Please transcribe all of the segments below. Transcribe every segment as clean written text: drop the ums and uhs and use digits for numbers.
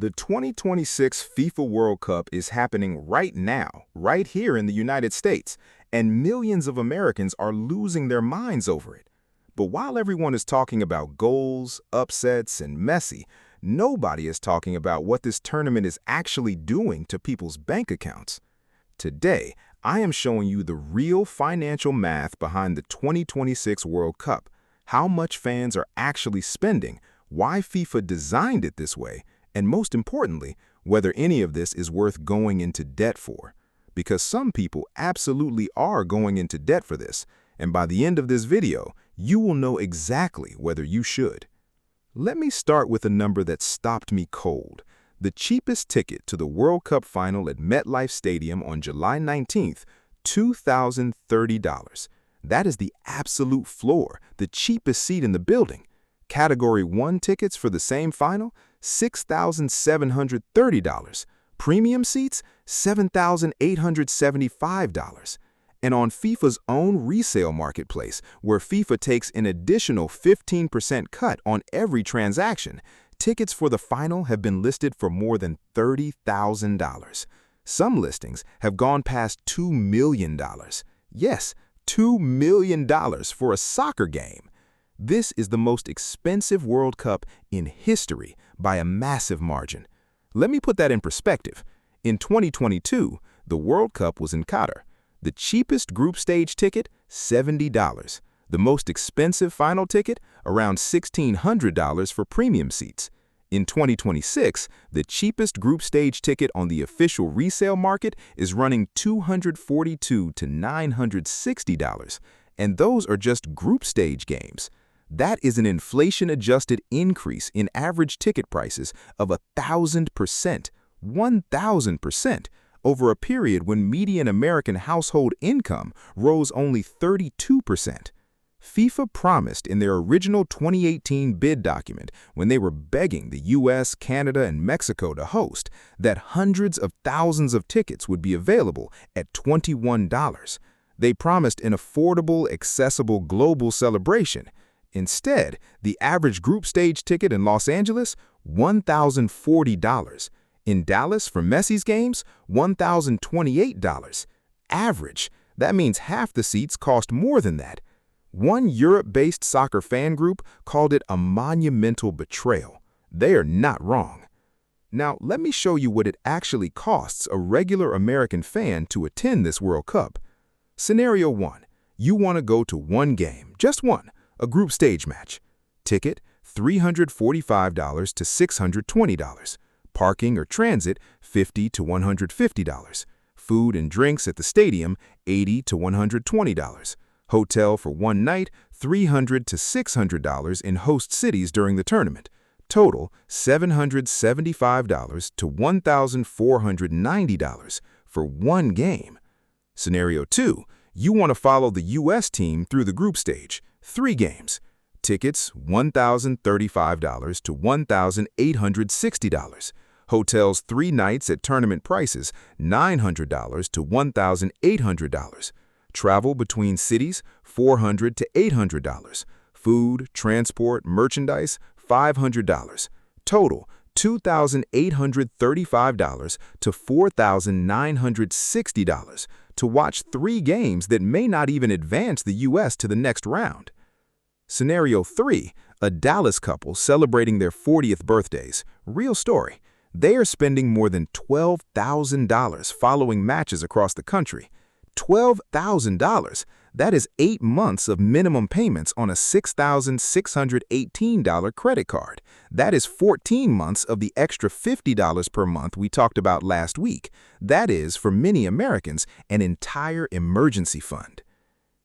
The 2026 FIFA World Cup is happening right now, right here in the United States, and millions of Americans are losing their minds over it. But while everyone is talking about goals, upsets, and Messi, nobody is talking about what this tournament is actually doing to people's bank accounts. Today, I am showing you the real financial math behind the 2026 World Cup, how much fans are actually spending, why FIFA designed it this way, and most importantly, whether any of this is worth going into debt for. Because some people absolutely are going into debt for this, and by the end of this video, you will know exactly whether you should. Let me start with a number that stopped me cold. The cheapest ticket to the World Cup final at MetLife Stadium on July 19th, $2,030. That is the absolute floor, the cheapest seat in the building. Category 1 tickets for the same final, $6,730. Premium seats, $7,875. And on FIFA's own resale marketplace, where FIFA takes an additional 15% cut on every transaction, tickets for the final have been listed for more than $30,000. Some listings have gone past $2 million. Yes, $2 million for a soccer game. This is the most expensive World Cup in history by a massive margin. Let me put that in perspective. In 2022, the World Cup was in Qatar. The cheapest group stage ticket, $70. The most expensive final ticket, around $1,600 for premium seats. In 2026, the cheapest group stage ticket on the official resale market is running $242 to $960, and those are just group stage games. That is an inflation-adjusted increase in average ticket prices of 1,000%, 1,000%, over a period when median American household income rose only 32%. FIFA promised in their original 2018 bid document, when they were begging the US, Canada, and Mexico to host, that hundreds of thousands of tickets would be available at $21. They promised an affordable, accessible global celebration. Instead, the average group stage ticket in Los Angeles, $1,040. In Dallas for Messi's games, $1,028. Average. That means half the seats cost more than that. One Europe-based soccer fan group called it a monumental betrayal. They are not wrong. Now, let me show you what it actually costs a regular American fan to attend this World Cup. Scenario 1. You want to go to one game, just one, a group stage match. Ticket, $345 to $620. Parking or transit, $50 to $150. Food and drinks at the stadium, $80 to $120. Hotel for one night, $300 to $600 in host cities during the tournament. Total, $775 to $1,490 for one game. Scenario 2. You want to follow the U.S. team through the group stage. 3 games. Tickets, $1,035 to $1,860. Hotels 3 nights at tournament prices, $900 to $1,800. Travel between cities, $400 to $800. Food, transport, merchandise, $500. Total, $2,835 to $4,960 to watch 3 games that may not even advance the U.S. to the next round. Scenario 3. A Dallas couple celebrating their 40th birthdays. Real story. They are spending more than $12,000 following matches across the country. $12,000. That is 8 months of minimum payments on a $6,618 credit card. That is 14 months of the extra $50 per month we talked about last week. That is, for many Americans, an entire emergency fund.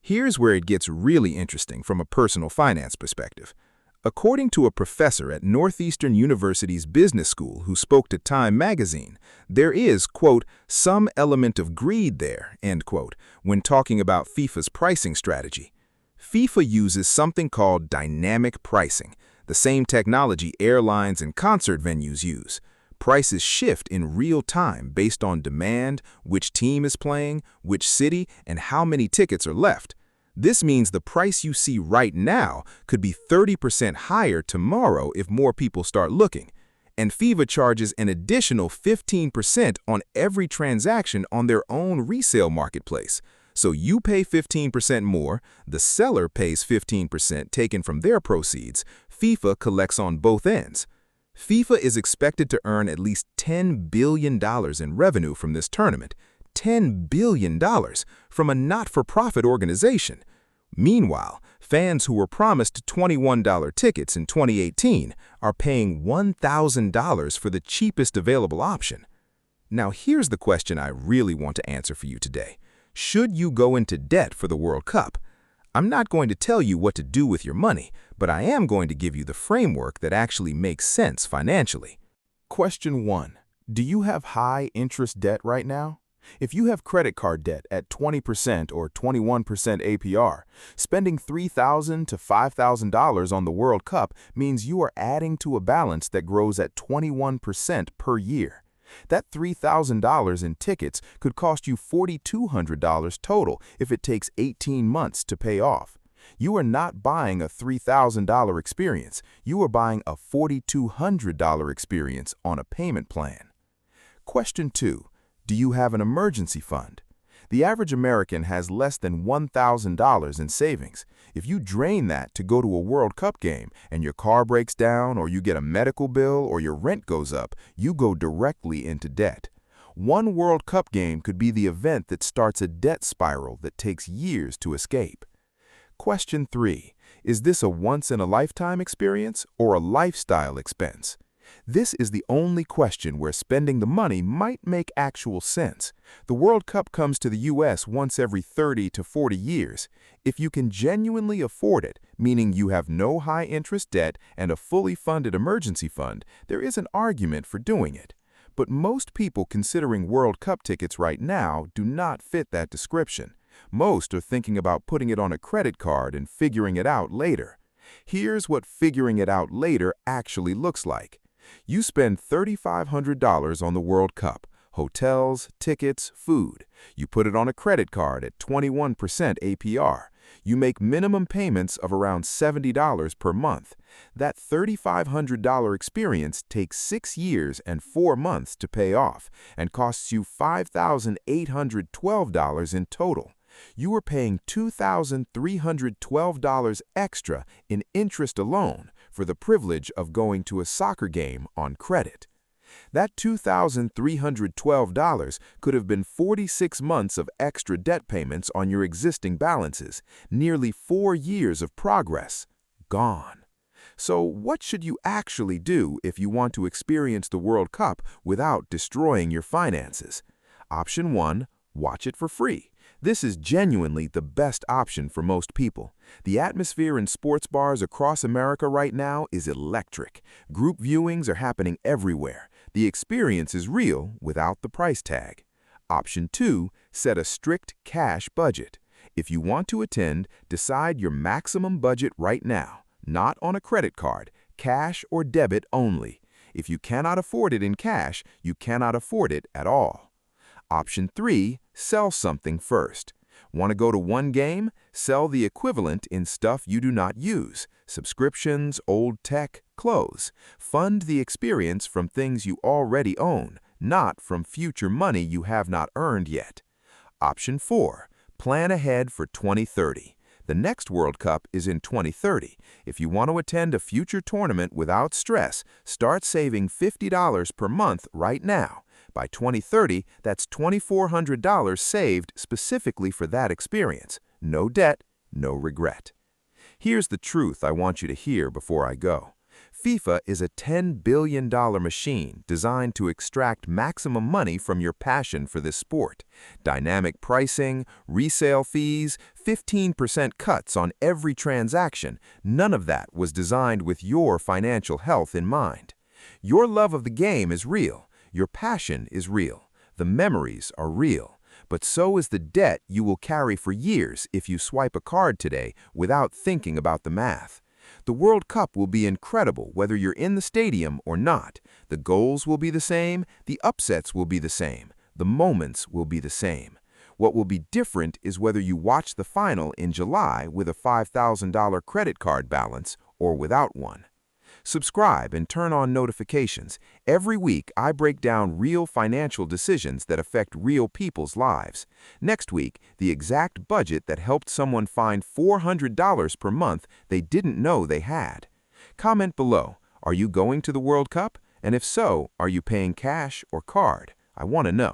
Here's where it gets really interesting from a personal finance perspective. According to a professor at Northeastern University's business school who spoke to Time magazine, there is, quote, some element of greed there, end quote, when talking about FIFA's pricing strategy. FIFA uses something called dynamic pricing, the same technology airlines and concert venues use. Prices shift in real time based on demand, which team is playing, which city, and how many tickets are left. This means the price you see right now could be 30% higher tomorrow if more people start looking. And FIFA charges an additional 15% on every transaction on their own resale marketplace. So you pay 15% more, the seller pays 15% taken from their proceeds, FIFA collects on both ends. FIFA is expected to earn at least $10 billion in revenue from this tournament. $10 billion from a not-for-profit organization. Meanwhile, fans who were promised $21 tickets in 2018 are paying $1,000 for the cheapest available option. Now here's the question I really want to answer for you today. Should you go into debt for the World Cup? I'm not going to tell you what to do with your money, but I am going to give you the framework that actually makes sense financially. Question 1. Do you have high interest debt right now? If you have credit card debt at 20% or 21% APR, spending $3,000 to $5,000 on the World Cup means you are adding to a balance that grows at 21% per year. That $3,000 in tickets could cost you $4,200 total if it takes 18 months to pay off. You are not buying a $3,000 experience, you are buying a $4,200 experience on a payment plan. Question 2. Do you have an emergency fund? The average American has less than $1,000 in savings. If you drain that to go to a World Cup game and your car breaks down or you get a medical bill or your rent goes up, you go directly into debt. One World Cup game could be the event that starts a debt spiral that takes years to escape. Question 3. Is this a once-in-a-lifetime experience or a lifestyle expense? This is the only question where spending the money might make actual sense. The World Cup comes to the US once every 30 to 40 years. If you can genuinely afford it, meaning you have no high-interest debt and a fully funded emergency fund, there is an argument for doing it. But most people considering World Cup tickets right now do not fit that description. Most are thinking about putting it on a credit card and figuring it out later. Here's what figuring it out later actually looks like. You spend $3,500 on the World Cup, hotels, tickets, food. You put it on a credit card at 21% APR. You make minimum payments of around $70 per month. That $3,500 experience takes 6 years and 4 months to pay off and costs you $5,812 in total. You are paying $2,312 extra in interest alone for the privilege of going to a soccer game on credit. That $2,312 could have been 46 months of extra debt payments on your existing balances, nearly 4 years of progress, gone. So what should you actually do if you want to experience the World Cup without destroying your finances? Option 1, watch it for free. This is genuinely the best option for most people. The atmosphere in sports bars across America right now is electric. Group viewings are happening everywhere. The experience is real without the price tag. Option 2, set a strict cash budget. If you want to attend, decide your maximum budget right now, not on a credit card, cash or debit only. If you cannot afford it in cash, you cannot afford it at all. Option 3, sell something first. Want to go to one game? Sell the equivalent in stuff you do not use. Subscriptions, old tech, clothes. Fund the experience from things you already own, not from future money you have not earned yet. Option 4, plan ahead for 2030. The next World Cup is in 2030. If you want to attend a future tournament without stress, start saving $50 per month right now. By 2030, that's $2,400 saved specifically for that experience. No debt, no regret. Here's the truth I want you to hear before I go. FIFA is a $10 billion machine designed to extract maximum money from your passion for this sport. Dynamic pricing, resale fees, 15% cuts on every transaction, none of that was designed with your financial health in mind. Your love of the game is real. Your passion is real. The memories are real. But so is the debt you will carry for years if you swipe a card today without thinking about the math. The World Cup will be incredible whether you're in the stadium or not. The goals will be the same, the upsets will be the same, the moments will be the same. What will be different is whether you watch the final in July with a $5,000 credit card balance or without one. Subscribe and turn on notifications. Every week, I break down real financial decisions that affect real people's lives. Next week, the exact budget that helped someone find $400 per month they didn't know they had. Comment below, are you going to the World Cup? And if so, are you paying cash or card? I want to know.